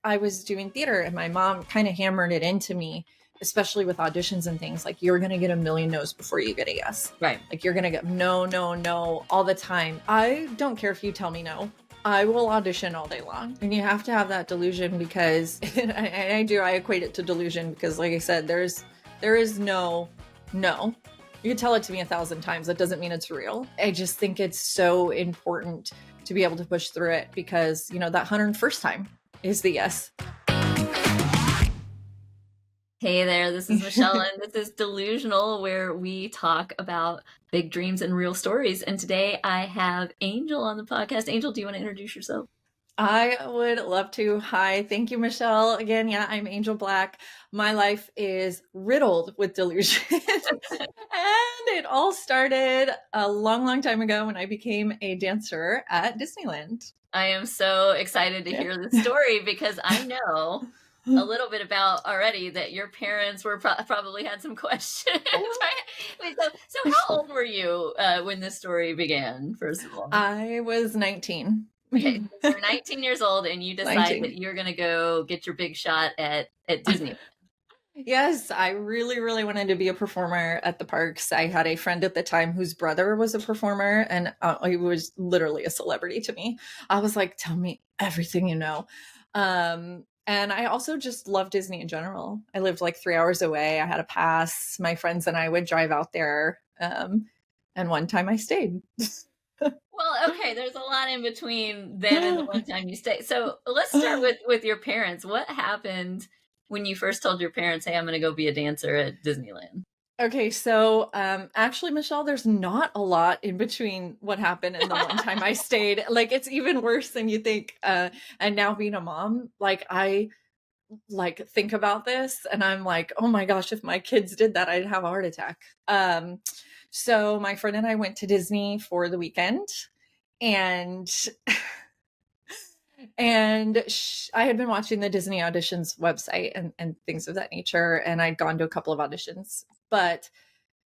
I was doing theater and my mom kind of hammered it into me, especially with auditions and things, like you're going to get a million no's before you get a yes. Right. Like you're going to get no, no, no all the time. I don't care if you tell me no. I will audition all day long. And you have to have that delusion because I equate it to delusion because like I said, there is no. You can tell it to me 1,000 times. That doesn't mean it's real. I just think it's so important to be able to push through it because, that 101st time is the yes. Hey there, this is Michelle, and this is Delusional, where we talk about big dreams and real stories. And today I have Angel on the podcast. Angel, do you want to introduce yourself? I would love to. Hi, thank you, Michelle. Again, yeah, I'm Angel Black. My life is riddled with delusion. And it all started a long, long time ago when I became a dancer at Disneyland. I am so excited to hear this story because I know a little bit about already that your parents were probably had some questions. Wait, so how old were you when this story began, first of all? I was 19. Okay, so you're 19 years old and you decide that you're going to go get your big shot at Disney. Yes, I really, really wanted to be a performer at the parks. I had a friend at the time whose brother was a performer, and he was literally a celebrity to me. I was like, tell me everything you know. And I also just love Disney in general. I lived like 3 hours away. I had a pass. My friends and I would drive out there. And one time I stayed. Well, okay, there's a lot in between then and the one time you stayed. So let's start with your parents. What happened when you first told your parents, hey, I'm going to go be a dancer at Disneyland? Okay, so actually, Michelle, there's not a lot in between what happened and the one time I stayed. Like, it's even worse than you think. And now being a mom, like, I think about this and I'm like, oh my gosh, if my kids did that, I'd have a heart attack. So my friend and I went to Disney for the weekend, and I had been watching the Disney auditions website and things of that nature, and I'd gone to a couple of auditions, but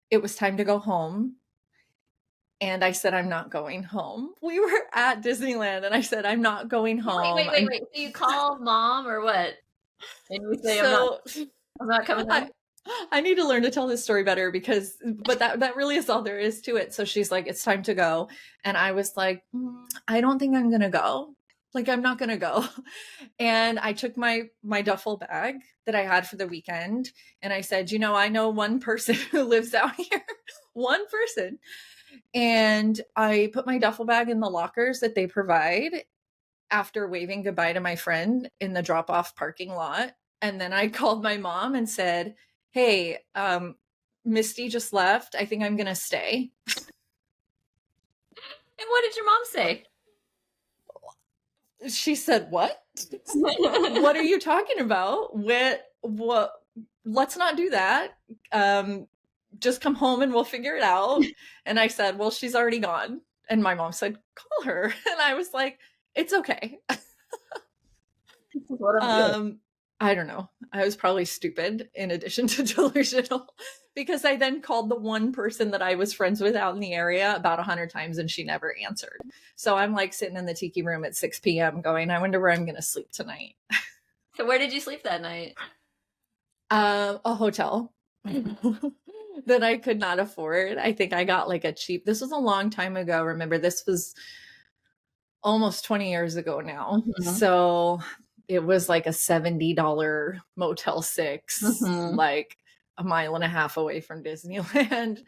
it was time to go home. And I said, I'm not going home. We were at Disneyland and I said, I'm not going home. Wait. So you call mom or what? And you say, I'm not coming home? I need to learn to tell this story better but that really is all there is to it. So she's like, it's time to go. And I was like, I don't think I'm going to go. Like, I'm not going to go. And I took my duffel bag that I had for the weekend. And I said, I know one person who lives out here, one person. And I put my duffel bag in the lockers that they provide after waving goodbye to my friend in the drop-off parking lot. And then I called my mom and said, hey, Misty just left. I think I'm going to stay. And what did your mom say? She said, what? What are you talking about? What? Let's not do that. Just come home and we'll figure it out. And I said, well, she's already gone. And my mom said, call her. And I was like, it's okay. I don't know. I was probably stupid in addition to delusional, because I then called the one person that I was friends with out in the area about 100 times and she never answered. So I'm like sitting in the tiki room at 6 p.m. going, I wonder where I'm going to sleep tonight. So where did you sleep that night? A hotel that I could not afford. I think I got like this was a long time ago. Remember, this was almost 20 years ago now. Mm-hmm. So it was like a $70 Motel 6, like a mile and a half away from Disneyland,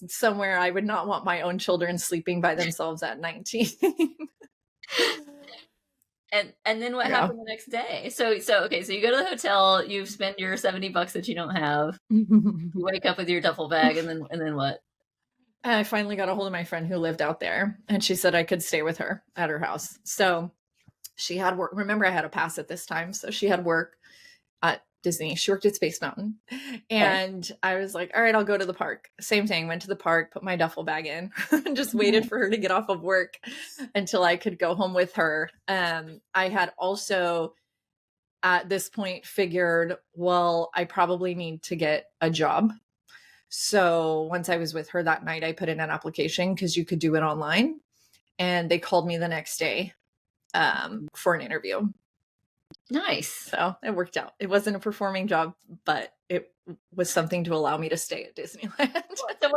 somewhere I would not want my own children sleeping by themselves at 19. And then what happened the next day? So okay, so you go to the hotel, you spend your $70 that you don't have, you wake up with your duffel bag, and then what? I finally got a hold of my friend who lived out there, and she said I could stay with her at her house. So she had work. Remember, I had a pass at this time. So she had work at Disney. She worked at Space Mountain. And I was like, all right, I'll go to the park. Same thing. Went to the park, put my duffel bag in, and just waited for her to get off of work until I could go home with her. I had also at this point figured, well, I probably need to get a job. So once I was with her that night, I put in an application because you could do it online. And they called me the next day for an interview. Nice. So it worked out. It wasn't a performing job, but it was something to allow me to stay at Disneyland. So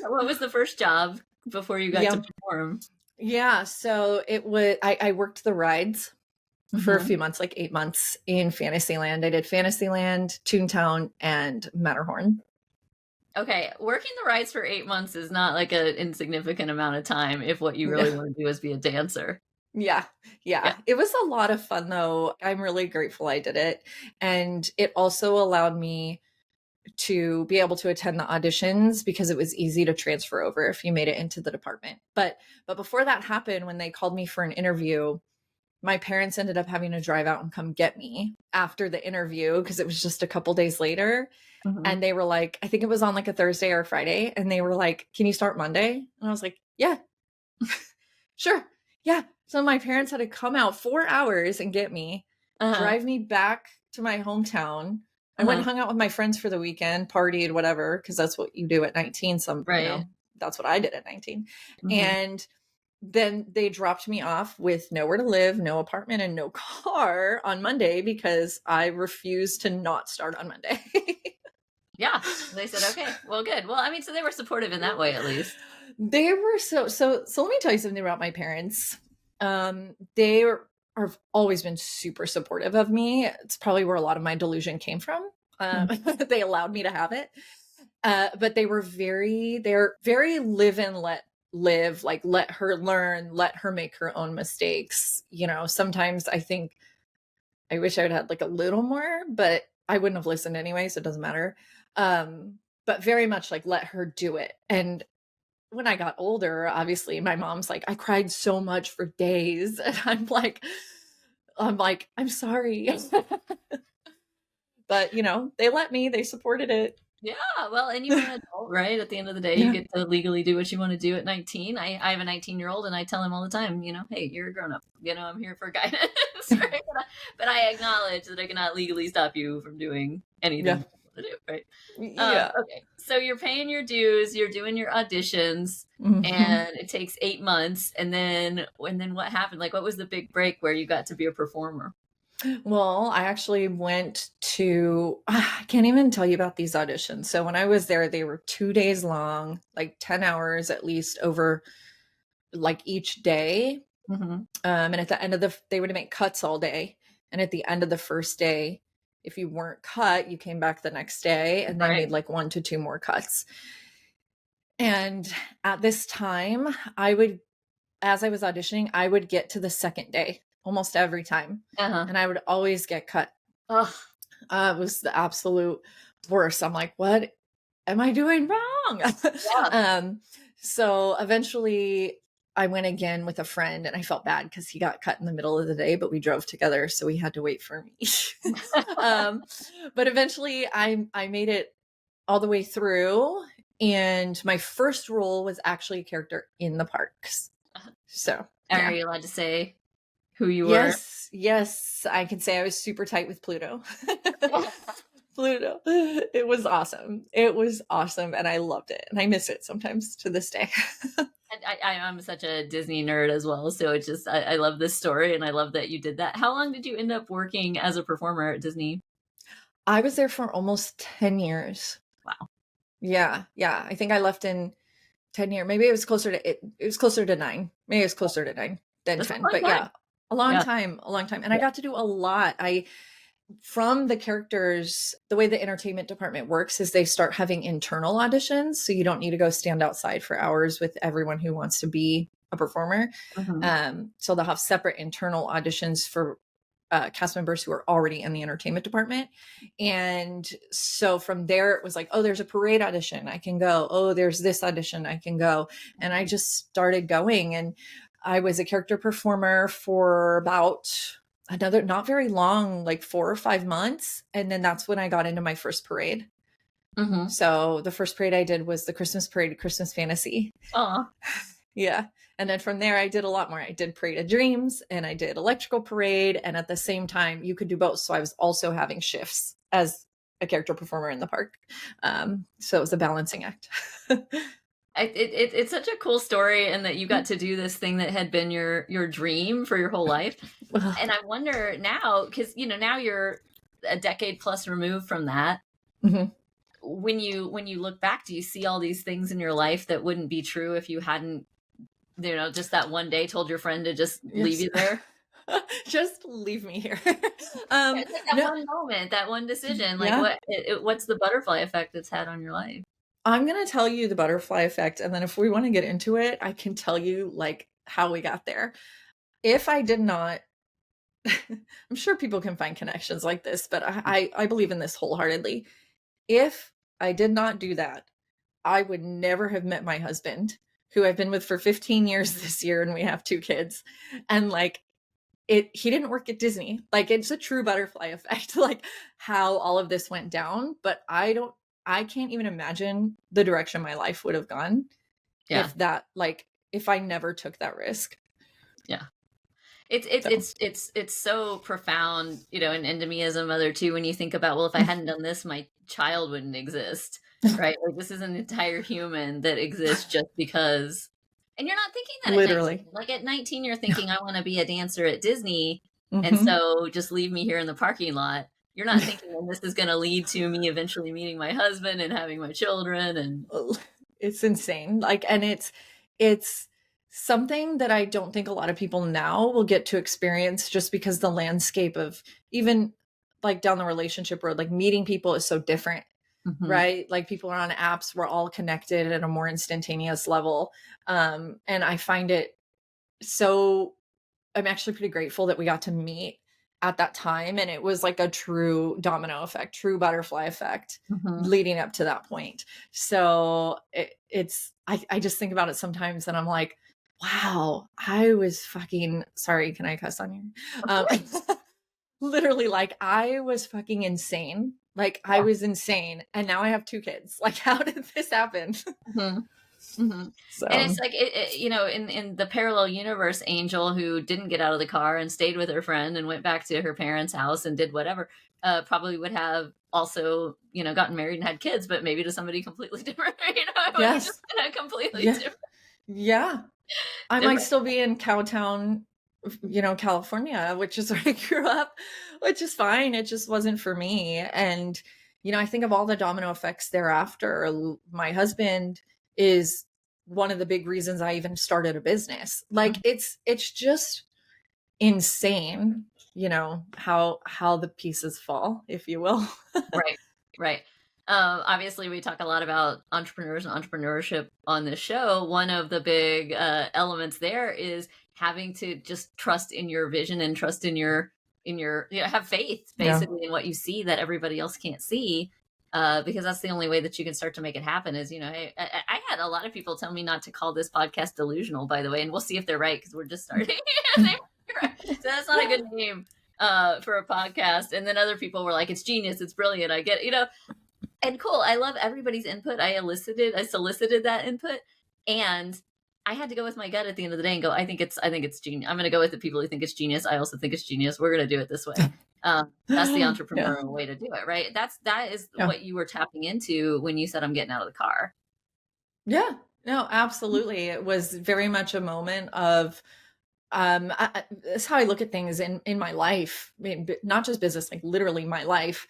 what was the first job before you got to Yeah. perform? Yeah. So it was, I worked the rides for a Mhm. few months, like 8 months in Fantasyland. I did Fantasyland, Toontown, and Matterhorn. Okay, working the rides for 8 months is not like an insignificant amount of time if what you No. really want to do is be a dancer. Yeah. Yeah. Yeah. It was a lot of fun though. I'm really grateful I did it. And it also allowed me to be able to attend the auditions because it was easy to transfer over if you made it into the department. But before that happened, when they called me for an interview, my parents ended up having to drive out and come get me after the interview because it was just a couple days later. Mhm. And they were like, I think it was on like a Thursday or a Friday. And they were like, can you start Monday? And I was like, yeah, sure. Yeah. So my parents had to come out 4 hours and get me, Uh-huh. drive me back to my hometown. I went Uh-huh. and hung out with my friends for the weekend, partied, whatever, because that's what you do at 19. Right. That's what I did at 19. Mhm. And then they dropped me off with nowhere to live, no apartment, and no car on Monday because I refused to not start on Monday. Yeah. They said, "Okay, well, good." Well, I mean, so they were supportive in that way at least. They were so let me tell you something about my parents. They are always been super supportive of me. It's probably where a lot of my delusion came from. Mm. They allowed me to have it. But they're very live and let live, like let her learn, let her make her own mistakes. Sometimes I think I wish I would have had like a little more, but I wouldn't have listened anyway, so it doesn't matter. But very much like let her do it. And when I got older, obviously my mom's like, I cried so much for days. And I'm sorry. But they supported it. Yeah, well, and you were an adult, right? At the end of the day, you Yeah. get to legally do what you want to do at 19. I have a 19-year-old and I tell him all the time, hey, you're a grown up. I'm here for guidance, right? But I acknowledge that I cannot legally stop you from doing anything Yeah. you want to do, right? Yeah. Okay, so you're paying your dues, you're doing your auditions, Mhm. and it takes 8 months. And then what happened? Like, what was the big break where you got to be a performer? Well, I actually went to, I can't even tell you about these auditions. So when I was there, they were 2 days long, like 10 hours at least over like each day. Mm-hmm. And at the end of they would make cuts all day. And at the end of the first day, if you weren't cut, you came back the next day and they Right. made like 1 to 2 more cuts. And at this time, as I was auditioning, I would get to the second day almost every time. Uh-huh. And I would always get cut. Oh, It was the absolute worst. I'm like, what am I doing wrong? yeah. So eventually I went again with a friend and I felt bad because he got cut in the middle of the day, but we drove together. So we had to wait for me. um, but eventually I made it all the way through. And my first role was actually a character in the parks. So Are yeah. you allowed to say who you were? Yes, I can say I was super tight with Pluto. Pluto. It was awesome. It was awesome, and I loved it, and I miss it sometimes to this day. And I'm such a Disney nerd as well, so it's just I love this story, and I love that you did that. How long did you end up working as a performer at Disney? I was there for almost 10 years. Wow. Yeah, yeah. I think I left in 10 years. Maybe it was closer to it. It was closer to 9. Maybe it was closer to 9 than That's a 10. long But time. yeah, a long Yeah. time, a long time. And I Yeah. got to do a lot. From the characters, the way the entertainment department works is they start having internal auditions. So you don't need to go stand outside for hours with everyone who wants to be a performer. Mhm. So they'll have separate internal auditions for cast members who are already in the entertainment department. And so from there, it was like, oh, there's a parade audition. I can go. Oh, there's this audition. I can go. And I just started going. And I was a character performer for about another not very long, like 4 or 5 months. And then that's when I got into my first parade. Mhm. So the first parade I did was the Christmas parade, Christmas Fantasy. Aw. Yeah. And then from there, I did a lot more. I did Parade of Dreams and I did Electrical Parade. And at the same time, you could do both. So I was also having shifts as a character performer in the park. So it was a balancing act. It's such a cool story, and that you got to do this thing that had been your dream for your whole life. And I wonder now, because now you're a decade plus removed from that. Mhm. When you look back, do you see all these things in your life that wouldn't be true if you hadn't, just that one day told your friend to just leave Yes. you there? Just leave me here. It's like that No, one moment, that one decision. Like, yeah. what's the butterfly effect it's had on your life? I'm gonna tell you the butterfly effect, and then if we wanna get into it, I can tell you, like, how we got there. If I did not I'm sure people can find connections like this, but I believe in this wholeheartedly. If I did not do that, I would never have met my husband, who I've been with for 15 years this year, and we have 2 kids, and, like, he didn't work at Disney. Like, it's a true butterfly effect, like, how all of this went down, but I can't even imagine the direction my life would have gone Yeah. if I never took that risk. Yeah. It's so profound, and to me as a mother too, when you think about, well, if I hadn't done this, my child wouldn't exist, right? Like, this is an entire human that exists just because. And you're not thinking that at 19. Literally. Like, at 19, you're thinking, I want to be a dancer at Disney, and Mhm. so just leave me here in the parking lot. You're not thinking, well, this is going to lead to me eventually meeting my husband and having my children. And It's insane. Like, and it's something that I don't think a lot of people now will get to experience, just because the landscape of even, like, down the relationship road, like, meeting people is so different, Mhm. right? Like, people are on apps, we're all connected at a more instantaneous level. And I find it so I'm actually pretty grateful that we got to meet at that time, and it was like a true domino effect, true butterfly effect Mhm. leading up to that point. So I just think about it sometimes, and I'm like, wow, I was fucking sorry, can I cuss on here? Of Um, course. literally, like, I was fucking insane. Like, I Yeah. was insane, and now I have 2 kids. Like, how did this happen? Mhm. Mhm. And it's So like, in the parallel universe, Angel, who didn't get out of the car and stayed with her friend and went back to her parents' house and did whatever, probably would have also, gotten married and had kids, but maybe to somebody completely different. It would have yes. just been a completely Yeah. Yeah. I might different. still be in Cowtown, California, which is where I grew up, which is fine. It just wasn't for me. And, I think of all the domino effects thereafter. My husband is one of the big reasons I even started a business. Like, Mhm. it's just insane, how the pieces fall, if you will. Right. Right. Obviously, we talk a lot about entrepreneurs and entrepreneurship on this show. One of the big elements there is having to just trust in your vision and trust in your have faith Yeah. basically in what you see that everybody else can't see. Because that's the only way that you can start to make it happen is, hey, I had a lot of people tell me not to call this podcast delusional, by the way, and we'll see if they're right because we're just starting. They might be right. So that's not a good name for a podcast. And then other people were like, it's genius, it's brilliant, I get it, and cool. I love everybody's input. I solicited that input, and I had to go with my gut at the end of the day and go, I think it's genius. I'm going to go with the people who think it's genius. I also think it's genius. We're going to do it this way. That's the Yeah. entrepreneurial way to do it, right? That is Yeah. what you were tapping into when you said, I'm getting out of the car. Yeah. No, absolutely. It was very much a moment of that's how I look at things in my life. I mean, not just business, like, literally my life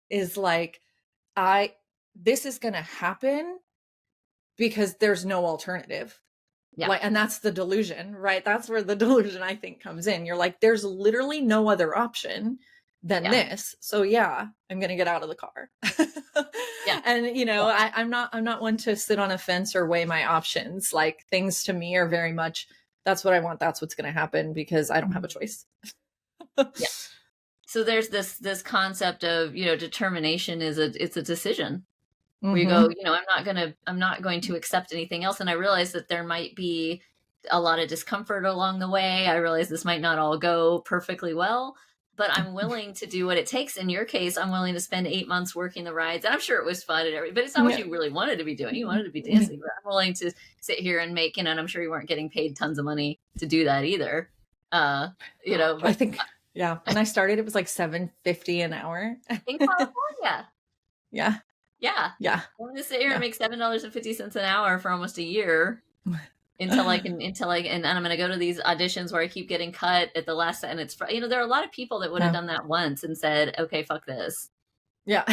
is like, I this is going to happen because there's no alternative. Yeah, Like, and that's the delusion, right? That's where the delusion, I think, comes in. You're like, there's literally no other option than yeah, this. So yeah, I'm going to get out of the car. yeah, And, yeah. I'm not one to sit on a fence or weigh my options. Like, things to me are very much, that's what I want. That's what's going to happen because I don't have a choice. Yeah. So there's this concept of, determination it's a decision. Where you go, Hmm. I'm not going to accept anything else. And I realize that there might be a lot of discomfort along the way. I realize this might not all go perfectly well, but I'm willing to do what it takes. In your case, I'm willing to spend 8 months working the rides. And I'm sure it was fun and everything, but it's not what Yeah. you really wanted to be doing. You wanted to be dancing, but I'm willing to sit here and make, and I'm sure you weren't getting paid tons of money to do that either. I But think, yeah, when I started, it was like $7.50 an hour. in California, Yeah. Yeah. Yeah. I'm gonna sit here and Yeah. make $7.50 an hour for almost a year and I'm gonna go to these auditions where I keep getting cut at the last, and there are a lot of people that would have Yeah. done that once and said, okay, fuck this. Yeah,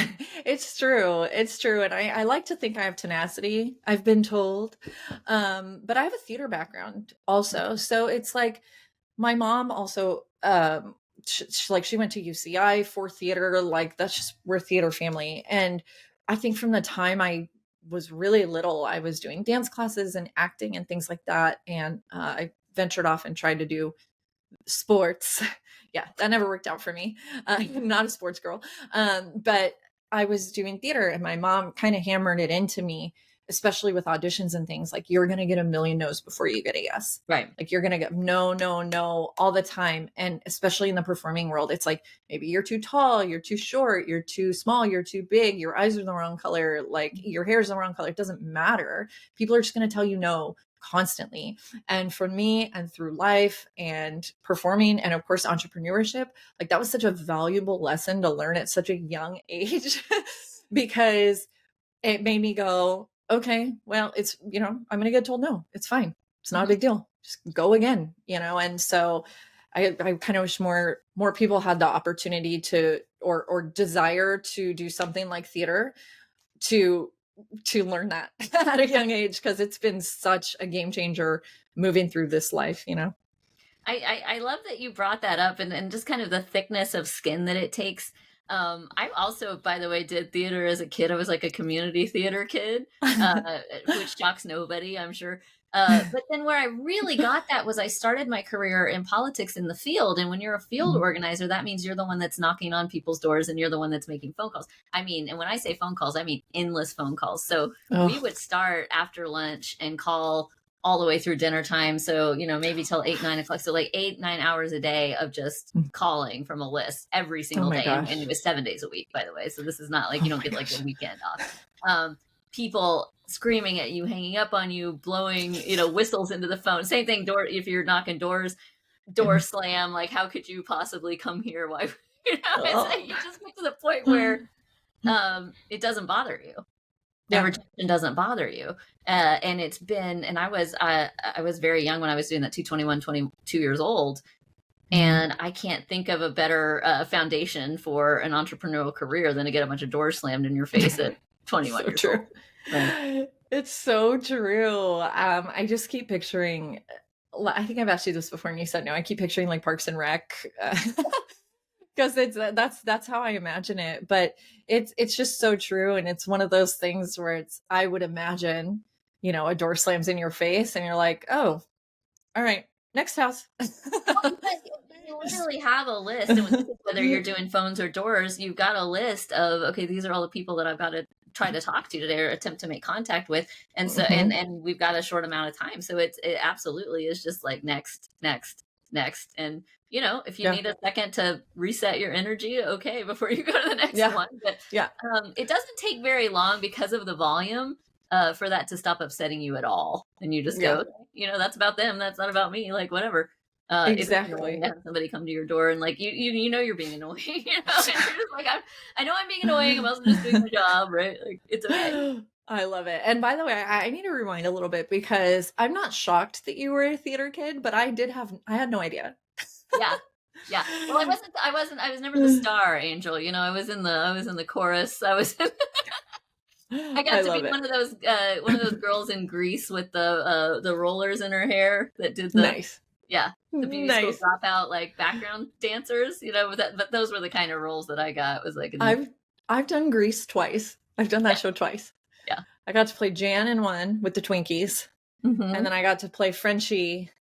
it's true. It's true. And I like to think I have tenacity, I've been told. But I have a theater background also. So it's like my mom also, she went to UCI for theater. Like that's just, we're a theater family. And I think from the time I was really little, I was doing dance classes and acting and things like that. And I ventured off and tried to do sports. Yeah, that never worked out for me. I'm not a sports girl. But I was doing theater and my mom kind of hammered it into me, especially with auditions and things like you're going to get a million no's before you get a yes. Right. Like you're going to get no, no, no all the time. And especially in the performing world, it's like maybe you're too tall, you're too short, you're too small, you're too big, your eyes are the wrong color, like your hair's the wrong color. It doesn't matter. People are just going to tell you no constantly. And for me and through life and performing and of course entrepreneurship, like that was such a valuable lesson to learn at such a young age because it made me go, okay, well, it's, I'm going to get told no, it's fine. It's not a big deal. Just go again, and so I kind of wish more people had the opportunity to, or desire to do something like theater to learn that at a young age, because it's been such a game changer moving through this life. I love that you brought that up, and just kind of the thickness of skin that it takes. I also, by the way, did theater as a kid. I was like a community theater kid, which shocks nobody, I'm sure. But then where I really got that was I started my career in politics in the field. And when you're a field organizer, that means you're the one that's knocking on people's doors and you're the one that's making phone calls. I mean, and when I say phone calls, I mean endless phone calls. So we would start after lunch and call all the way through dinner time. So, maybe till 8-9 o'clock. So like 8-9 hours a day of just calling from a list every single day. And it was 7 days a week, by the way. So this is not like you don't get like a weekend off. People screaming at you, hanging up on you, blowing, whistles into the phone. Same thing. If you're knocking doors, door slam. Like, how could you possibly come here? Why, it's like you just get to the point where it doesn't bother you. And rejection doesn't bother you. And it's been, and I was very young when I was doing that, 22 years old. And I can't think of a better foundation for an entrepreneurial career than to get a bunch of doors slammed in your face at 21 years old. Right. It's so true. I just keep picturing, I think I've asked you this before and you said no. I keep picturing like Parks and Rec. Because that's how I imagine it, but it's just so true, and it's one of those things where I would imagine, a door slams in your face, and you're like, oh, all right, next house. You literally have a list, and whether you're doing phones or doors, you've got a list of, okay, these are all the people that I've got to try to talk to today or attempt to make contact with, and so and we've got a short amount of time, so it absolutely is just like next, and if you need a second to reset your energy, okay, before you go to the next one. But it doesn't take very long because of the volume for that to stop upsetting you at all. And you just go, that's about them. That's not about me. Like, whatever. Exactly. Have somebody come to your door and like, you're being annoying, and you're just like, I know I'm being annoying. I'm also just doing my job, right? Like, it's okay. I love it. And by the way, I need to rewind a little bit because I'm not shocked that you were a theater kid, but I had no idea. Yeah. Well, I was never the star, Angel. I was in the chorus. I got to be one of those girls in Greece with the rollers in her hair that did the the beauty school dropout, like background dancers, but those were the kind of roles that I got. Was like I've done Grease twice. I've done that show twice. Yeah. I got to play Jan in one with the Twinkies. And then I got to play Frenchie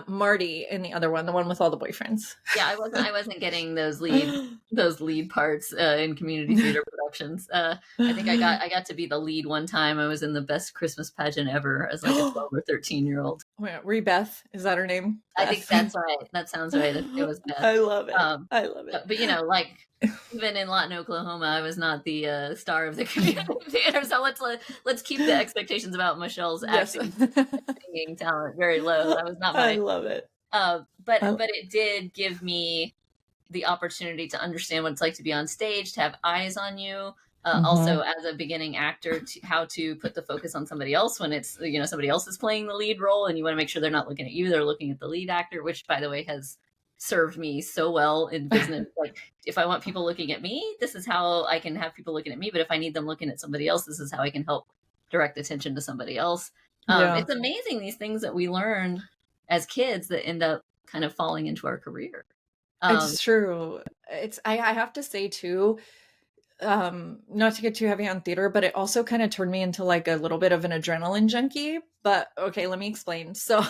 Marty in the other one, the one with all the boyfriends. Yeah, I wasn't getting those lead parts in community theater productions. I think I got to be the lead one time. I was in the best Christmas pageant ever as like a 12 or 13-year-old. Oh, yeah. Rebeth, is that her name? I think that's right. That sounds right. It was Beth. I love it. I love it. But like even in Lawton, Oklahoma, I was not the star of the community theater. So let's keep the expectations about Michelle's acting singing talent very low. That was not my. I love it. But it did give me the opportunity to understand what it's like to be on stage, to have eyes on you, Also as a beginning actor, how to put the focus on somebody else when it's, somebody else is playing the lead role, and you want to make sure they're not looking at you, they're looking at the lead actor, which by the way has served me so well in business. Like if I want people looking at me, this is how I can have people looking at me. But if I need them looking at somebody else, this is how I can help direct attention to somebody else. It's amazing, these things that we learn as kids that end up kind of falling into our career. It's true. I have to say too, not to get too heavy on theater, but it also kind of turned me into like a little bit of an adrenaline junkie. But okay, let me explain. So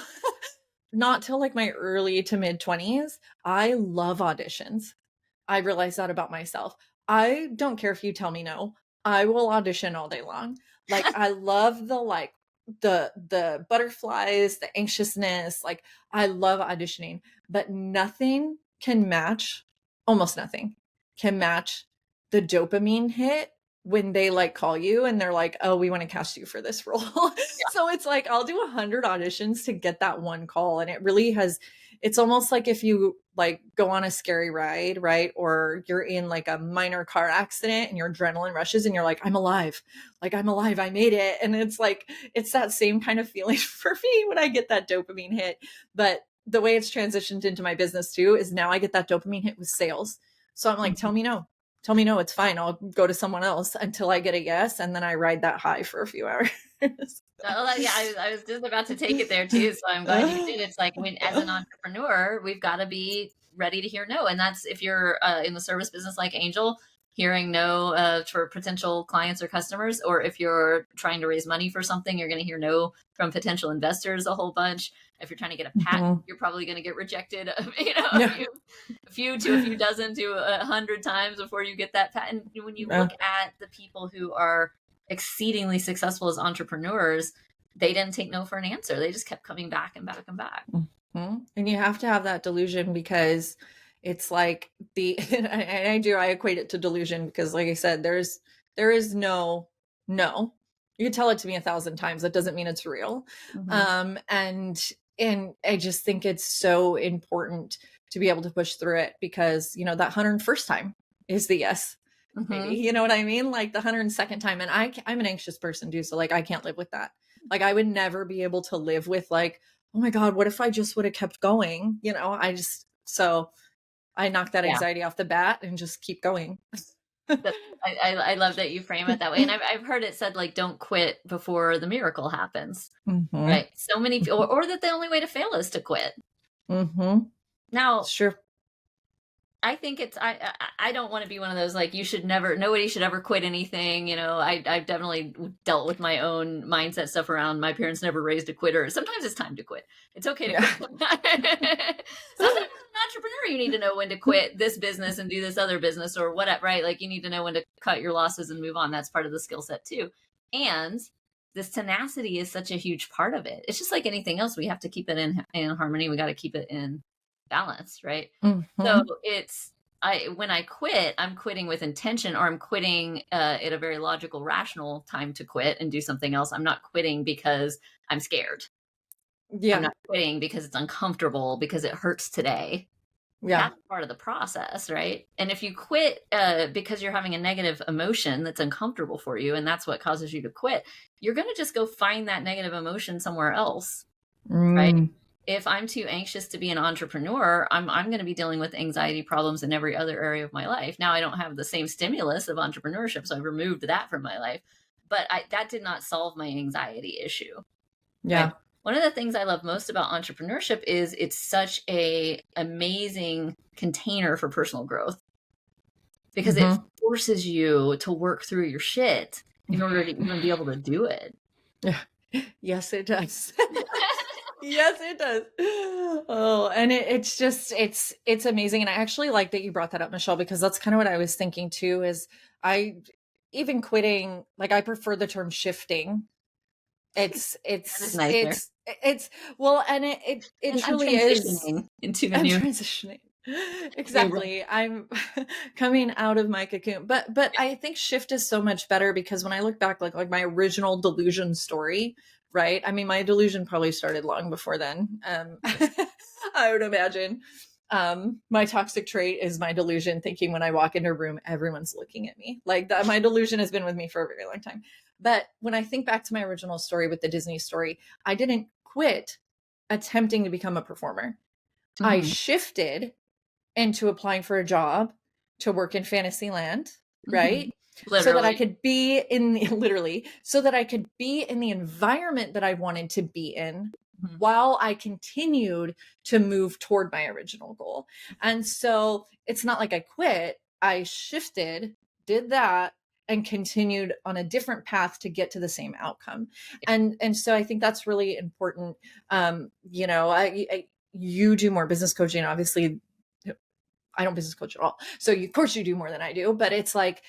not till like my early to mid 20s, I love auditions. I realized that about myself. I don't care if you tell me no. I will audition all day long. Like I love the butterflies, the anxiousness. Like I love auditioning, but nothing can match, almost nothing can match the dopamine hit when they like call you and they're like, oh, we want to cast you for this role. So it's like I'll do 100 auditions to get that one call. And it really has, it's almost like if you like go on a scary ride, right? Or you're in like a minor car accident and your adrenaline rushes and you're like, I'm alive. Like I'm alive. I made it. And it's like, it's that same kind of feeling for me when I get that dopamine hit. But the way it's transitioned into my business too is now I get that dopamine hit with sales. So I'm like, tell me no, it's fine. I'll go to someone else until I get a yes. And then I ride that high for a few hours. Yeah, I was just about to take it there too. So I'm glad you did. It's like, I mean, as an entrepreneur, we've got to be ready to hear no. And that's if you're in the service business like Angel, hearing no for potential clients or customers, or if you're trying to raise money for something, you're going to hear no from potential investors a whole bunch. If you're trying to get a patent, you're probably going to get rejected, a few to a few dozen to 100 times before you get that patent. When you look at the people who are exceedingly successful as entrepreneurs, they didn't take no for an answer. They just kept coming back and back and back. And you have to have that delusion, because it's like and I equate it to delusion, because like I said, there is no. You can tell it to me 1,000 times. That doesn't mean it's real. And I just think it's so important to be able to push through it, because, that 101st time is the yes. Maybe, you know what I mean? Like the 102nd time. And I'm an anxious person too. So like, I can't live with that. Like I would never be able to live with like, oh my God, what if I just would have kept going? So I knock that anxiety off the bat and just keep going. I love that you frame it that way. And I've heard it said, like, don't quit before the miracle happens. Right. So many people, or that the only way to fail is to quit. Now, sure. I think I don't want to be one of those, like, nobody should ever quit anything. I've definitely dealt with my own mindset stuff around my parents never raised a quitter. Sometimes it's time to quit. It's okay to quit. Sometimes as an entrepreneur, you need to know when to quit this business and do this other business or whatever, right? Like you need to know when to cut your losses and move on. That's part of the skill set too. And this tenacity is such a huge part of it. It's just like anything else. We have to keep it in harmony. We got to keep it in balance, right? So when I quit, I'm quitting with intention, or I'm quitting at a very logical, rational time to quit and do something else. I'm not quitting because I'm scared. I'm not quitting because it's uncomfortable, because it hurts today. That's part of the process, right? And if you quit because you're having a negative emotion that's uncomfortable for you, and that's what causes you to quit, you're going to just go find that negative emotion somewhere else, right? If I'm too anxious to be an entrepreneur, I'm going to be dealing with anxiety problems in every other area of my life. Now, I don't have the same stimulus of entrepreneurship, so I've removed that from my life. But that did not solve my anxiety issue. Yeah. Right? One of the things I love most about entrepreneurship is it's such a amazing container for personal growth, because it forces you to work through your shit in order to even be able to do it. Yes, it does. Yes, it does. Oh, and it's amazing. And I actually like that you brought that up, Michelle, because that's kind of what I was thinking too, is even quitting, like I prefer the term shifting. It's well, and it truly is into a new transitioning. Exactly. I'm coming out of my cocoon, but I think shift is so much better, because when I look back, like my original delusion story, right? I mean, my delusion probably started long before then. I would imagine. My toxic trait is my delusion, thinking when I walk into a room, everyone's looking at me. Like that, my delusion has been with me for a very long time. But when I think back to my original story with the Disney story, I didn't quit attempting to become a performer. I Mhm. shifted into applying for a job to work in Fantasyland, Mhm. right? So that I Literally. could be in literally, so that I could be in the environment that I wanted to be in Mhm. while I continued to move toward my original goal. And so it's not like I quit, I shifted, did that, and continued on a different path to get to the same outcome. And so I think that's really important. You know, you do more business coaching, obviously. I don't business coach at all. So of course you do more than I do, but it's like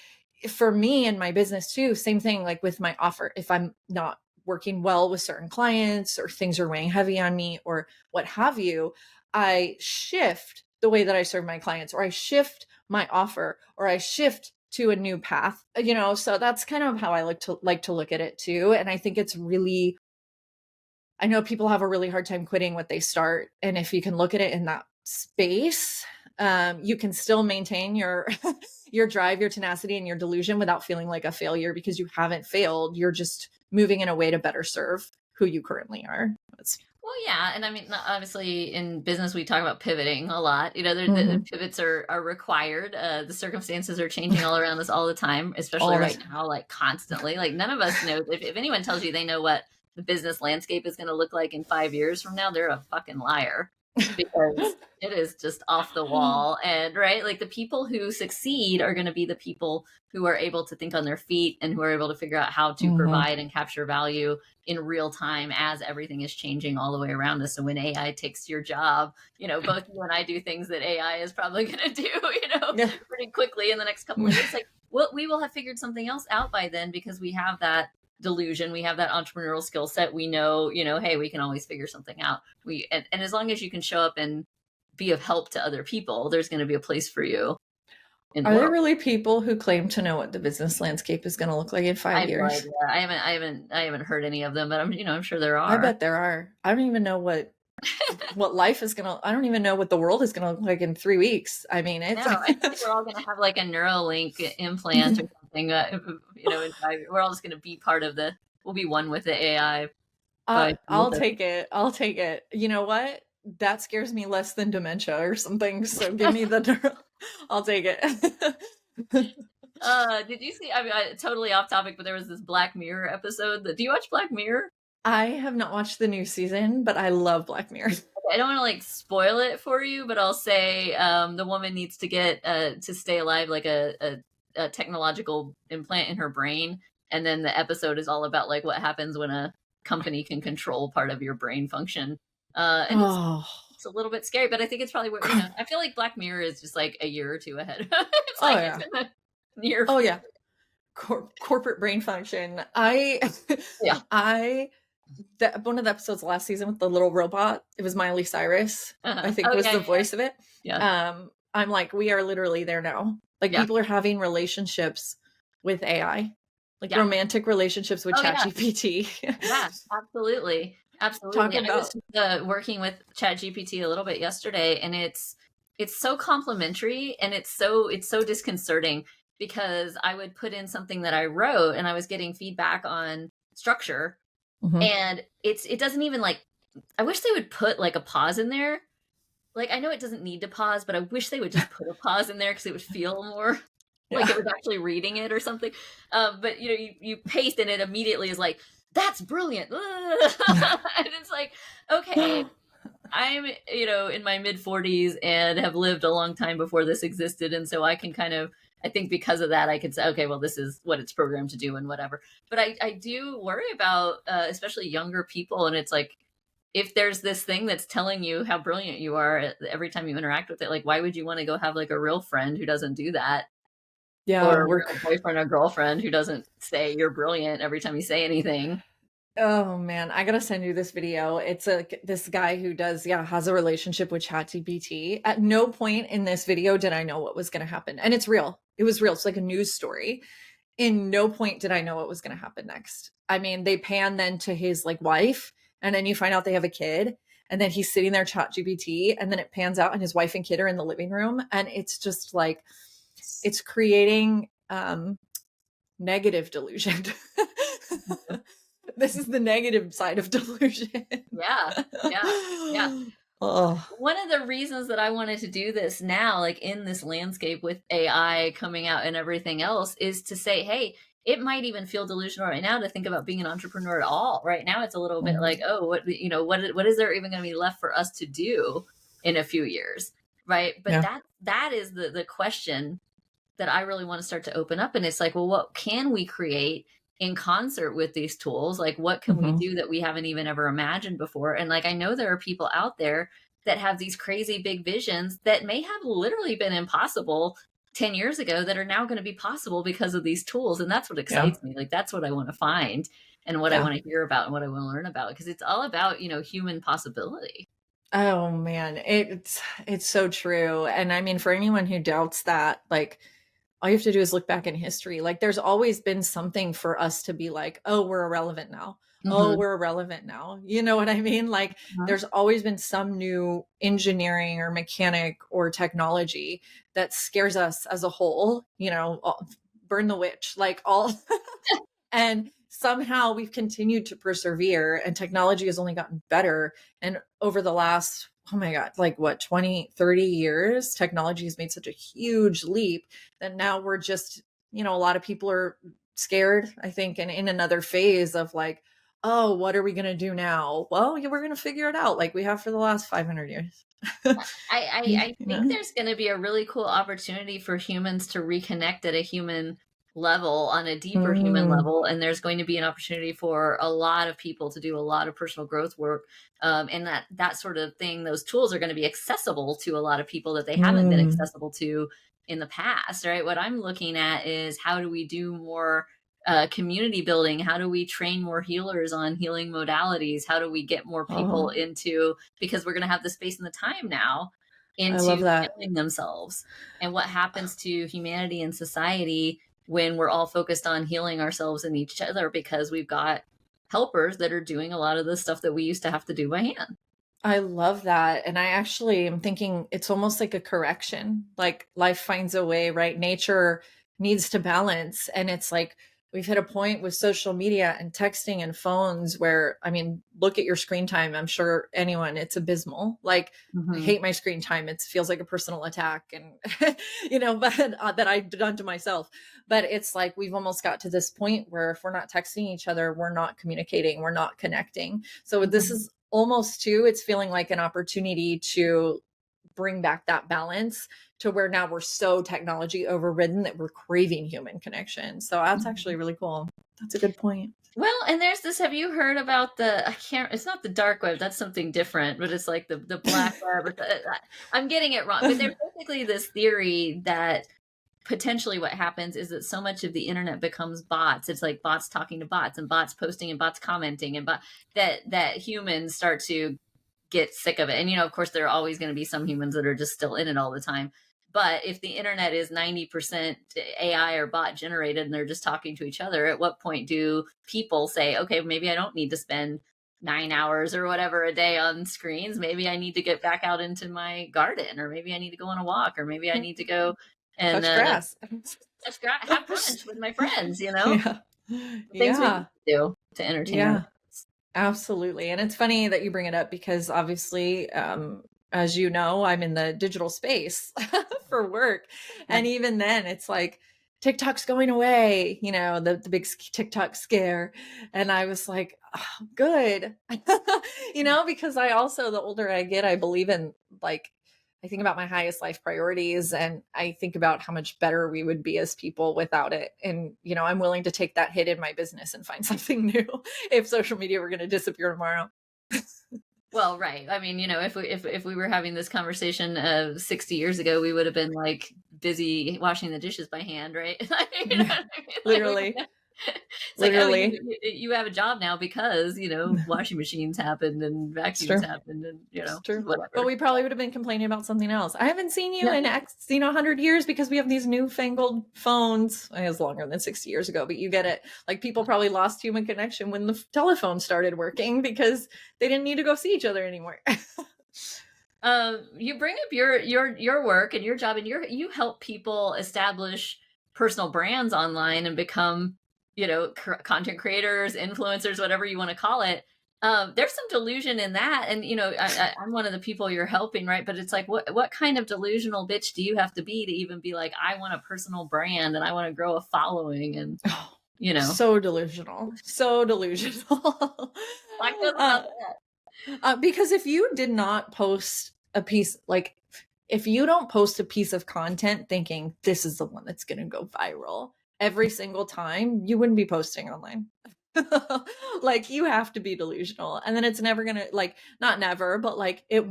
for me and my business too, same thing like with my offer. If I'm not working well with certain clients or things are weighing heavy on me or what have you, I shift the way that I serve my clients, or I shift my offer, or I shift to a new path, you know. So that's kind of how I like to look at it too. And I think it's really, I know people have a really hard time quitting what they start. And if you can look at it in that space, you can still maintain your your drive, your tenacity, and your delusion without feeling like a failure, because you haven't failed. You're just moving in a way to better serve who you currently are. That's Well, yeah, and I mean, obviously, in business, we talk about pivoting a lot. You know, the Mhm. pivots are required. The circumstances are changing all around us all the time, especially All right this. now, like constantly. Like none of us know if anyone tells you they know what the business landscape is going to look like in 5 years from now, they're a fucking liar because it is just off the wall. And right, like the people who succeed are going to be the people who are able to think on their feet and who are able to figure out how to Mhm. provide and capture value in real time as everything is changing all the way around us. So when AI takes your job, you know, both you and I do things that AI is probably going to do, you know, Yeah. pretty quickly in the next couple of years. Like, well, we will have figured something else out by then because we have that delusion, we have that entrepreneurial skill set. We know, you know, hey, we can always figure something out. And as long as you can show up and be of help to other people, there's going to be a place for you in the Are there world. really people who claim to know what the business landscape is going to look like in I five have no years? idea. I haven't heard any of them, but I'm sure there I are. bet there are. I don't even know what life is gonna, I don't even know what the world is gonna look like in 3 weeks. I mean, No, it's I feel like we're all going to have like a Neuralink implant or something. You know, we're all just going to be part of we'll be one with the AI by I'll take it. I'll take it. You know what? That scares me less than dementia or something. So give me the I'll take it. Did you see? I mean, totally off topic, but there was this Black Mirror episode. Do you watch Black Mirror? I have not watched the new season, but I love Black Mirror. I don't want to like spoil it for you, but I'll say the woman needs to get to stay alive like a technological implant in her brain, and then the episode is all about like what happens when a company can control part of your brain function. And Oh, it's a little bit scary, but I think it's probably what you know. I feel like Black Mirror is just like a year or two ahead. It's oh like it's yeah. in the near Oh future. yeah. Corporate brain function. Yeah. I one of the episodes last season with the little robot, it was Miley Cyrus, I think Oh was yeah, the yeah, voice of it. yeah, I'm like, we are literally there now. Like yeah, people are having relationships with AI, like yeah. romantic relationships with Oh yeah, ChatGPT. yeah. Absolutely, Talk absolutely. I about, was working with ChatGPT a little bit yesterday, and it's so complimentary, and it's so disconcerting because I would put in something that I wrote, and I was getting feedback on structure, mhm. and it doesn't even like. I wish they would put like a pause in there. Like I know it doesn't need to pause, but I wish they would just put a pause in there because it would feel more like it Yeah. was actually reading it or something. But you know, you paste and it immediately is like, "That's brilliant," and it's like, okay, I'm you know in my mid 40s and have lived a long time before this existed, and so I can kind of. I think because of that, I could say, okay, well, this is what it's programmed to do and whatever. But I do worry about, especially younger people. And it's like, if there's this thing that's telling you how brilliant you are every time you interact with it, like why would you want to go have like a real friend who doesn't do that, or Yeah, a we're real boyfriend or girlfriend who doesn't say you're brilliant every time you say anything? Oh man, I gotta send you this video. It's this guy who does, yeah, has a relationship with ChatGPT. At no point in this video did I know what was gonna happen. And it's real. It was real. It's like a news story. In no point did I know what was gonna happen next. I mean, they pan then to his like wife, and then you find out they have a kid. And then he's sitting there chat GPT, and then it pans out and his wife and kid are in the living room. And it's just like, it's creating negative delusion. This is the negative side of delusion. Yeah. Yeah. Oh. One of the reasons that I wanted to do this now, like in this landscape with AI coming out and everything else, is to say, hey, it might even feel delusional right now to think about being an entrepreneur at all. Right now, it's a little bit like, oh, what is there even going to be left for us to do in a few years, right? But that is the question that I really want to start to open up. And it's like, well, what can we create in concert with these tools? Like, what can we do that we haven't even ever imagined before? And like, I know there are people out there that have these crazy big visions that may have literally been impossible 10 years ago that are now going to be possible because of these tools. And that's what excites me. Like, that's what I want to find and what I want to hear about and what I want to learn about, because it's all about, human possibility. Oh man, it's so true. And I mean, for anyone who doubts that, like, all you have to do is look back in history. Like, there's always been something for us to be like, oh, we're irrelevant now. Oh, we're irrelevant now. You know what I mean? Like, there's always been some new engineering or mechanic or technology that scares us as a whole, burn the witch, like all. And somehow we've continued to persevere, and technology has only gotten better. And over the last, oh my God, like what, 20, 30 years, technology has made such a huge leap that now we're just, a lot of people are scared, I think, and in another phase of like, oh, what are we going to do now? Well, we're going to figure it out like we have for the last 500 years. I think there's going to be a really cool opportunity for humans to reconnect at a human level, on a deeper human level. And there's going to be an opportunity for a lot of people to do a lot of personal growth work. And that sort of thing, those tools are going to be accessible to a lot of people that they haven't been accessible to in the past, right? What I'm looking at is, how do we do more community building? How do we train more healers on healing modalities? How do we get more people into, because we're going to have the space and the time now, into healing themselves? And what happens to humanity and society when we're all focused on healing ourselves and each other, because we've got helpers that are doing a lot of the stuff that we used to have to do by hand. I love that. And I actually am thinking it's almost like a correction, like life finds a way, right? Nature needs to balance. And it's like, we've hit a point with social media and texting and phones where, I mean, look at your screen time. I'm sure it's abysmal. Like, I hate my screen time. It feels like a personal attack, and, but that I've done to myself. But it's like, we've almost got to this point where if we're not texting each other, we're not communicating, we're not connecting. So this is almost too, it's feeling like an opportunity to bring back that balance to where now we're so technology overridden that we're craving human connection. So that's actually really cool. That's a good point. Well, and there's this, have you heard about it's not the dark web, that's something different, but it's like the black web. I'm getting it wrong, but there's basically this theory that potentially what happens is that so much of the internet becomes bots. It's like bots talking to bots, and bots posting, and bots commenting, and that humans start to get sick of it. And, of course, there are always going to be some humans that are just still in it all the time. But if the internet is 90% AI or bot generated and they're just talking to each other, at what point do people say, okay, maybe I don't need to spend 9 hours or whatever a day on screens. Maybe I need to get back out into my garden, or maybe I need to go on a walk, or maybe I need to go and touch grass, have brunch with my friends, Yeah. Things we can do to entertain. Yeah. Absolutely. And it's funny that you bring it up, because obviously, as you know, I'm in the digital space for work. And even then it's like, TikTok's going away, the big TikTok scare. And I was like, oh, good, because I also, the older I get, I believe in, like, I think about my highest life priorities, and I think about how much better we would be as people without it. And, I'm willing to take that hit in my business and find something new if social media were going to disappear tomorrow. Well, right. I mean, if we were having this conversation 60 years ago, we would have been like busy washing the dishes by hand, right? Literally. It's like, oh, Literally. you have a job now because, washing machines happened and It's vacuums true. happened and, It's true. But whatever. we probably would have been complaining about something else. I haven't seen you Yeah. in 100 years because we have these newfangled phones. I guess longer than 60 years ago, but you get it. Like people probably lost human connection when the telephone started working because they didn't need to go see each other anymore. You bring up your work and your job, and you help people establish personal brands online and become, content creators, influencers, whatever you want to call it. There's some delusion in that, and I'm one of the people you're helping, right? But it's like, what kind of delusional bitch do you have to be to even be like, I want a personal brand and I want to grow a following, and so delusional, so delusional. Talk to us about that. Because if you did not post a piece, like if you don't post a piece of content thinking this is the one that's going to go viral every single time, you wouldn't be posting online. Like you have to be delusional, and then it's never going to, like, not never, but like it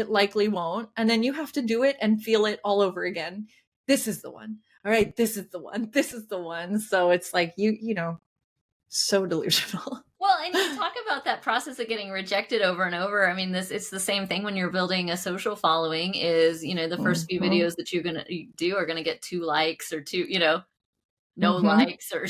likely won't. And then you have to do it and feel it all over again. This is the one. All right. This is the one. This is the one. So it's like, so delusional. Well, and you talk about that process of getting rejected over and over. I mean, it's the same thing when you're building a social following is, the first few videos that you're going to do are going to get 2 likes or 2, no likes or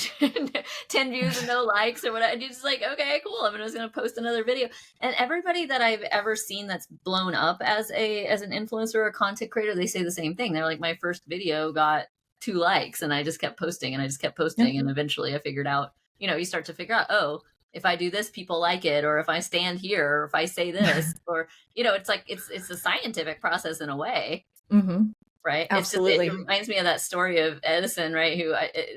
10 views and no likes or whatever. And you're just like, okay, cool. I'm just going to post another video. And everybody that I've ever seen that's blown up as an influencer or content creator, they say the same thing. They're like, my first video got 2 likes and I just kept posting and I just kept posting. And eventually I figured out, you start to figure out, oh, if I do this, people like it, or if I stand here, or if I say this, or, it's like, it's a scientific process in a way. Right. Absolutely. It reminds me of that story of Edison, right? Who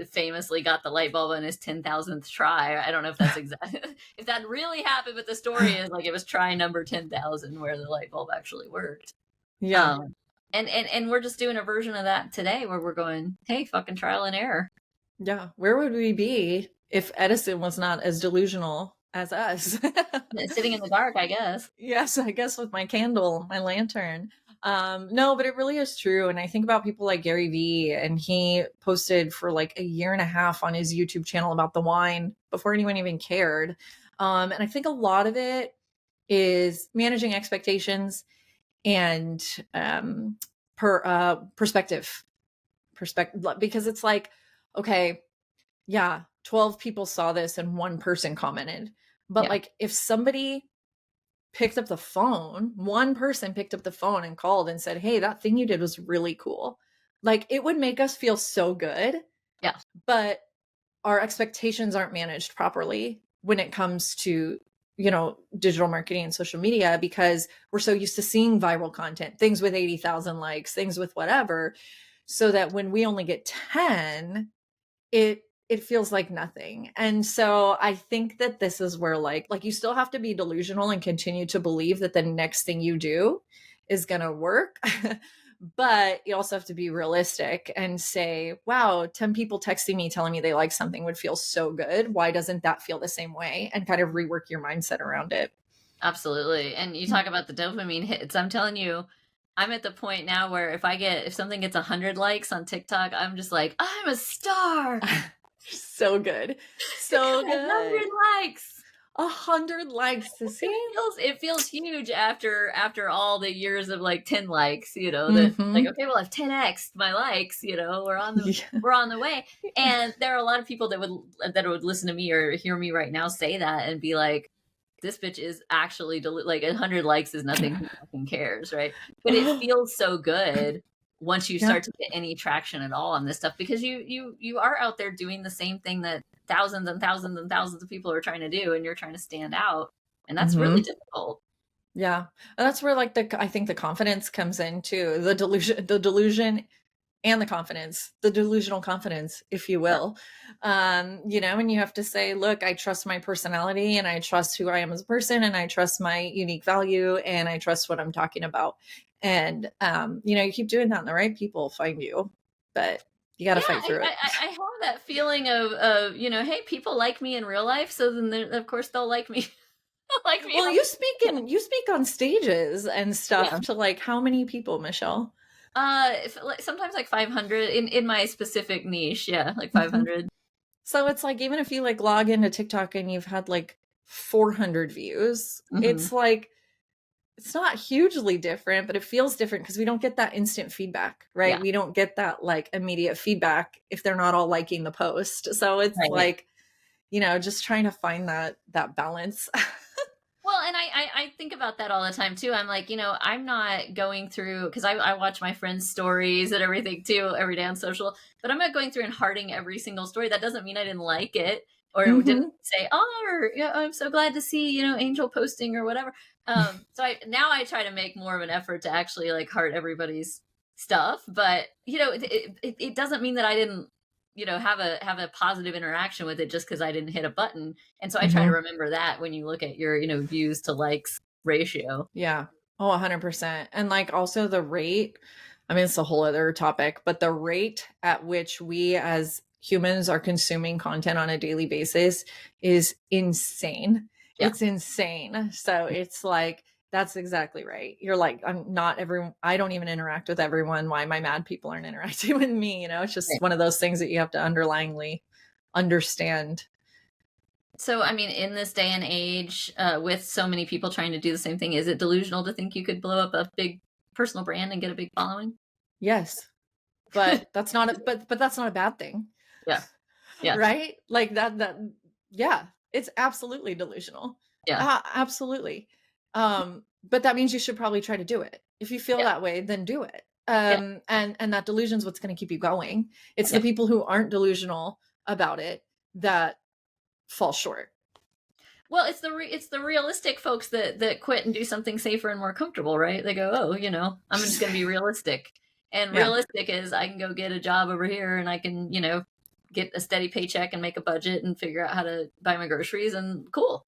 famously got the light bulb on his 10,000th try. I don't know if that's exactly, if that really happened, but the story is like, it was try number 10,000 where the light bulb actually worked. Yeah. And we're just doing a version of that today where we're going, hey, fucking trial and error. Yeah. Where would we be if Edison was not as delusional as us? Sitting in the dark, I guess. Yes, I guess with my candle, my lantern. No, but it really is true. And I think about people like Gary Vee, and he posted for like a year and a half on his YouTube channel about the wine before anyone even cared. And I think a lot of it is managing expectations and perspective, because it's like, okay, yeah, 12 people saw this and 1 person commented. But like if somebody picked up the phone, 1 person picked up the phone and called and said, hey, that thing you did was really cool. Like it would make us feel so good. Yeah. But our expectations aren't managed properly when it comes to, digital marketing and social media, because we're so used to seeing viral content, things with 80,000 likes, things with whatever, so that when we only get 10, it feels like nothing. And so I think that this is where like you still have to be delusional and continue to believe that the next thing you do is going to work. But you also have to be realistic and say, wow, 10 people texting me telling me they like something would feel so good. Why doesn't that feel the same way? And kind of rework your mindset around it. Absolutely. And you talk about the dopamine hits. I'm telling you, I'm at the point now where if something gets 100 likes on TikTok, I'm just like, I'm a star. So good. So good. 100 likes. 100 likes to see. It feels huge after all the years of like 10 likes, that like, okay, well, I've 10x my likes, we're on the way. And there are a lot of people that would listen to me or hear me right now say that and be like, this bitch is actually like 100 likes is nothing. Who fucking cares, right? But it feels so good once you start to get any traction at all on this stuff, because you are out there doing the same thing that thousands and thousands and thousands of people are trying to do, and you're trying to stand out, and that's really difficult. Yeah, and that's where like I think the confidence comes in too. The delusion and the confidence, the delusional confidence, if you will. And you have to say, look, I trust my personality, and I trust who I am as a person, and I trust my unique value, and I trust what I'm talking about. And, you keep doing that and the right people find you, but you got to fight through it. I have that feeling of, hey, people like me in real life. So then of course they'll like me. Like me. Well, you speak on stages and stuff to like how many people, Michelle? Sometimes like 500 in my specific niche. Yeah. Like 500. So it's like, even if you like log into TikTok and you've had like 400 views, Mm-hmm. it's like, it's not hugely different, but it feels different because we don't get that instant feedback, right? Yeah. We don't get that like immediate feedback if they're not all liking the post. So it's Right. like, just trying to find that balance. Well, and I think about that all the time too. I'm like, I'm not going through, because I watch my friends' stories and everything too every day on social, but I'm not going through and hearting every single story. That doesn't mean I didn't like it or didn't Hmm. say, oh, or, yeah, I'm so glad to see, Angel posting or whatever. So I try to make more of an effort to actually like heart everybody's stuff, but it doesn't mean that I didn't have a positive interaction with it just because I didn't hit a button. And so I try to Hmm. remember that when you look at your views to likes ratio. Yeah. Oh, 100%. And like also the rate, I mean, it's a whole other topic, but the rate at which we as humans are consuming content on a daily basis is insane. Yeah. It's insane. So it's like, that's exactly right. You're like, I don't even interact with everyone. Why am I mad people aren't interacting with me? It's just Right. one of those things that you have to underlyingly understand. So I mean, in this day and age, with so many people trying to do the same thing, is it delusional to think you could blow up a big personal brand and get a big following? Yes. But that's not but that's not a bad thing. Yeah. Yeah. Right? Like yeah, it's absolutely delusional. Yeah. Absolutely. But that means you should probably try to do it. If you feel Yeah. that way, then do it. Yeah. And that delusion's what's going to keep you going. It's the Yeah. people who aren't delusional about it that fall short. Well, it's the realistic folks that quit and do something safer and more comfortable, right? They go, oh, I'm just going to be realistic, and Yeah. realistic is I can go get a job over here and I can get a steady paycheck and make a budget and figure out how to buy my groceries and cool,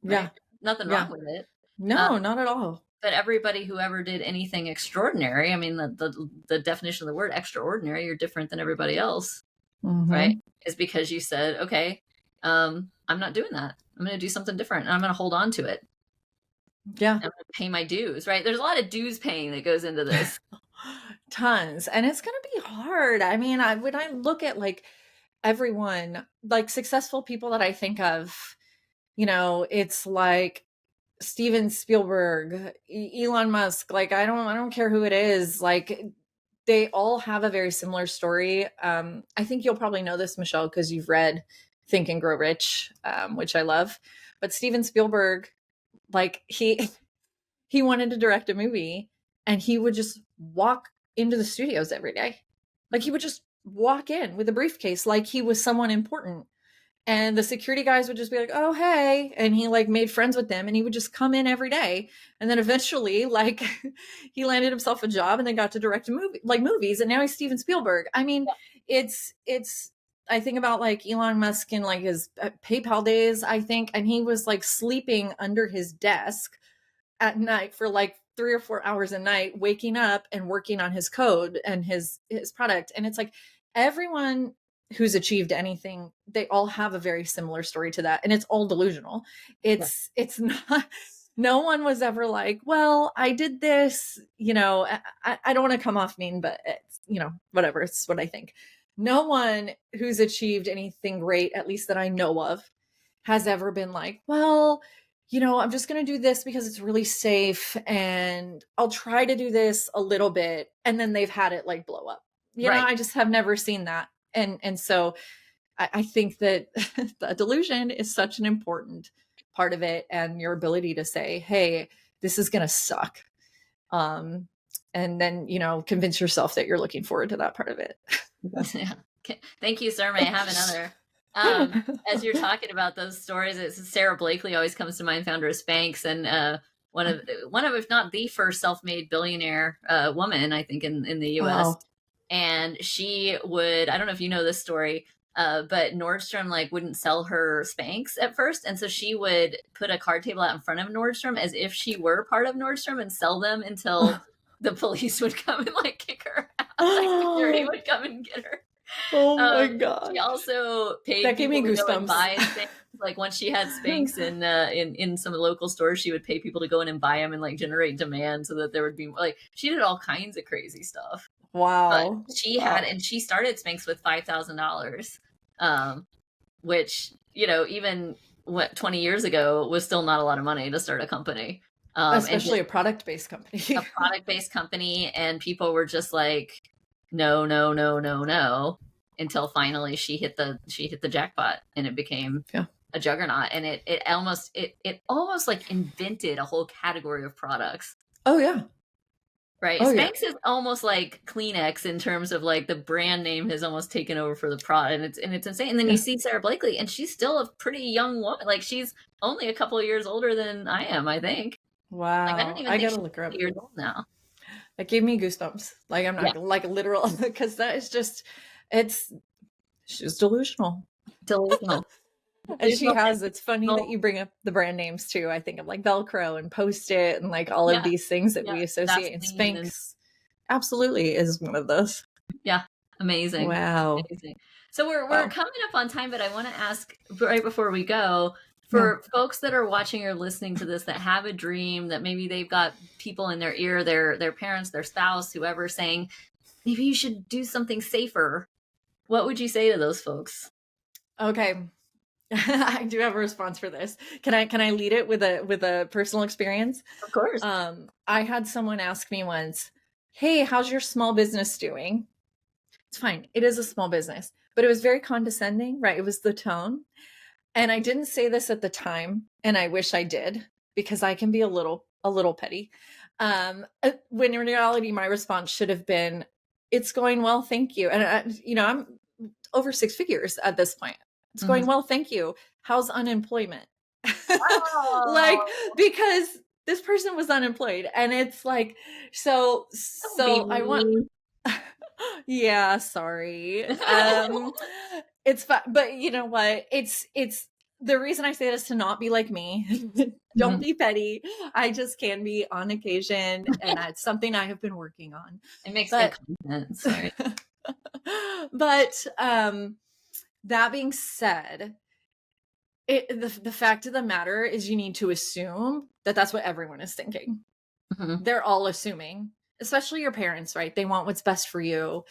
Yeah. right? Nothing Yeah. wrong with it. No, not at all. But everybody who ever did anything extraordinary, I mean, the definition of the word extraordinary, you're different than everybody else, right? Mhm. Is because you said, okay, I'm not doing that. I'm going to do something different. And I'm going to hold on to it. Yeah. I'm going to pay my dues, right? There's a lot of dues paying that goes into this. Tons. And it's going to be hard. I mean, when I look at like everyone, like successful people that I think of, it's like Steven Spielberg, Elon Musk, like I don't care who it is, like they all have a very similar story. I think you'll probably know this, Michelle, because you've read Think and Grow Rich, which I love. But Steven Spielberg, like he wanted to direct a movie and he would just walk into the studios every day. Like he would just walk in with a briefcase like he was someone important. And the security guys would just be like, oh, hey. And he like made friends with them and he would just come in every day. And then eventually, like he landed himself a job and then got to direct movies. And now he's Steven Spielberg. I mean, it's, I think about like Elon Musk in like his PayPal days, I think. And he was like sleeping under his desk at night for like 3 or 4 hours a night, waking up and working on his code and his product. And it's like everyone who's achieved anything, they all have a very similar story to that. And it's all delusional. It's not, no one was ever like, well, I did this, I don't want to come off mean, but it's, whatever, it's what I think. No one who's achieved anything great, at least that I know of, has ever been like, well, I'm just going to do this because it's really safe and I'll try to do this a little bit. And then they've had it like blow up. Right. I just have never seen that. And so I think that the delusion is such an important part of it, and your ability to say, hey, this is going to suck. And then, convince yourself that you're looking forward to that part of it. Yeah. Thank you, sir. May I have another? As you're talking about those stories, it's Sarah Blakely always comes to mind, founder of Spanx, and one of if not the first self-made billionaire woman, I think, in the U.S. Wow. And she would, I don't know if you know this story, but Nordstrom like wouldn't sell her Spanx at first, and so she would put a card table out in front of Nordstrom as if she were part of Nordstrom and sell them until the police would come and like kick her out. Like security would come and get her. Oh my God. She also paid That gave me people to go and goosebumps. buy Spanx. Like once she had Spanx in some local stores, she would pay people to go in and buy them and like generate demand so that there would be like, she did all kinds of crazy stuff. Wow. But she had, and she started Spanx with $5,000. which, even 20 years ago was still not a lot of money to start a company. Especially a product-based company. A product-based company, and people were just like, no, no, no, no, no, until finally she hit the jackpot, and it became a juggernaut, and it almost like invented a whole category of products. Oh yeah. Right. Spanx is almost like Kleenex in terms of like the brand name has almost taken over for the product, and it's insane. And then you see Sarah Blakely, and she's still a pretty young woman. Like, she's only a couple of years older than I am, I think. Wow. Like, I don't even think gotta she's look her up. 50 years old now. That gave me goosebumps. Like, I'm not like literal, because that is just, she's delusional. And she has, it's funny that you bring up the brand names too. I think of like Velcro and Post-it and like all of these things that we associate. And Spanx absolutely is one of those. Yeah. Amazing. Wow. Amazing. So we're coming up on time, but I want to ask right before we go, for folks that are watching or listening to this that have a dream, that maybe they've got people in their ear, their parents, their spouse, whoever, saying, maybe you should do something safer. What would you say to those folks? Okay. I do have a response for this. Can I lead it with a personal experience? Of course. I had someone ask me once, "Hey, how's your small business doing?" It's fine. It is a small business, but it was very condescending, right? It was the tone. And I didn't say this at the time, and I wish I did, because I can be a little petty. When in reality, my response should have been, "It's going well, thank you." And I'm over 6 figures at this point. It's going well, thank you. How's unemployment? Like, because this person was unemployed, and it's like, so I want. Yeah, sorry. It's fun, but you know what? It's the reason I say this to not be like me. Don't be petty. I just can be on occasion, and that's something I have been working on. It makes good content. Sorry. But that being said, the fact of the matter is, you need to assume that that's what everyone is thinking. They're all assuming, especially your parents, right? They want what's best for you.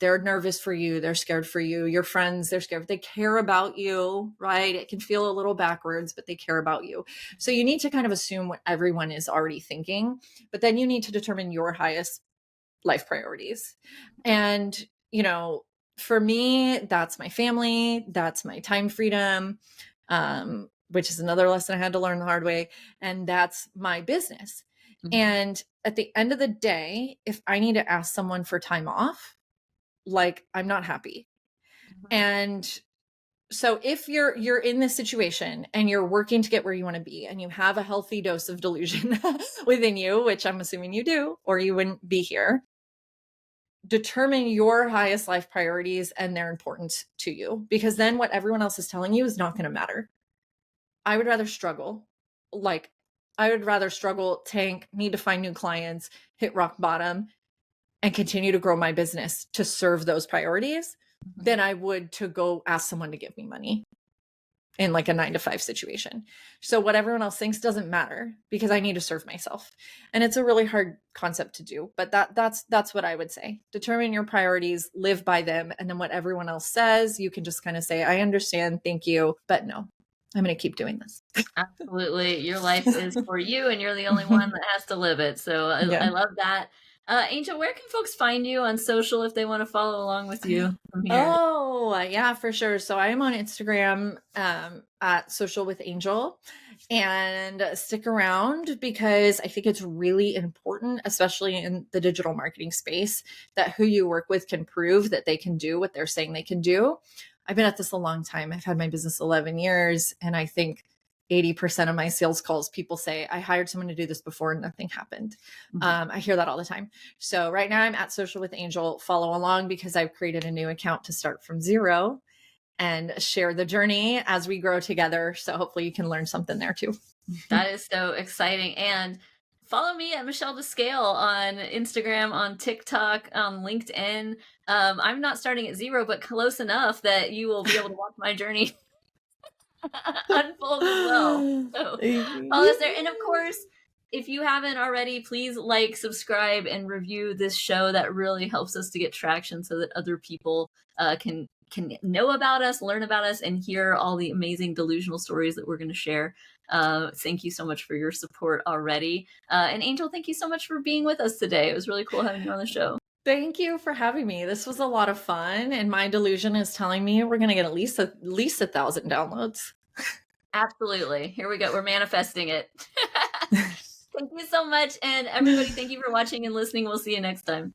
They're nervous for you. They're scared for you. Your friends, they're scared. They care about you, right? It can feel a little backwards, but they care about you. So you need to kind of assume what everyone is already thinking, but then you need to determine your highest life priorities. And, for me, that's my family. That's my time freedom, which is another lesson I had to learn the hard way. And that's my business. And at the end of the day, if I need to ask someone for time off, like, I'm not happy. And so if you're in this situation and you're working to get where you want to be, and you have a healthy dose of delusion within you, which I'm assuming you do, or you wouldn't be here, determine your highest life priorities and their importance to you, because then what everyone else is telling you is not going to matter. I would rather struggle, tank, need to find new clients, hit rock bottom, and continue to grow my business to serve those priorities than I would to go ask someone to give me money in like a 9-to-5 situation. So what everyone else thinks doesn't matter, because I need to serve myself. And it's a really hard concept to do, but that's what I would say. Determine your priorities, live by them, and then what everyone else says, you can just kind of say, I understand, thank you, but no, I'm going to keep doing this. Absolutely. Your life is for you, and you're the only one that has to live it. So I love that. Angel, where can folks find you on social if they want to follow along with you from here? Oh, yeah, for sure. So I am on Instagram at Social with Angel, and stick around, because I think it's really important, especially in the digital marketing space, that who you work with can prove that they can do what they're saying they can do. I've been at this a long time. I've had my business 11 years, and I think 80% of my sales calls, people say, I hired someone to do this before and nothing happened. I hear that all the time. So right now I'm at Social with Angel. Follow along, because I've created a new account to start from zero and share the journey as we grow together. So hopefully you can learn something there too. That is so exciting. And follow me at Michelle Descale on Instagram, on TikTok, on LinkedIn. I'm not starting at zero, but close enough that you will be able to watch my journey unfold as well. So follow us there. And of course, if you haven't already, please like, subscribe, and review this show. That really helps us to get traction, so that other people can can know about us, learn about us, and hear all the amazing delusional stories that we're going to share. Thank you so much for your support already. And Angel, thank you so much for being with us today. It was really cool having you on the show. Thank you for having me. This was a lot of fun, and my delusion is telling me we're going to get at least 1,000 downloads. Absolutely. Here we go. We're manifesting it. Thank you so much. And everybody, thank you for watching and listening. We'll see you next time.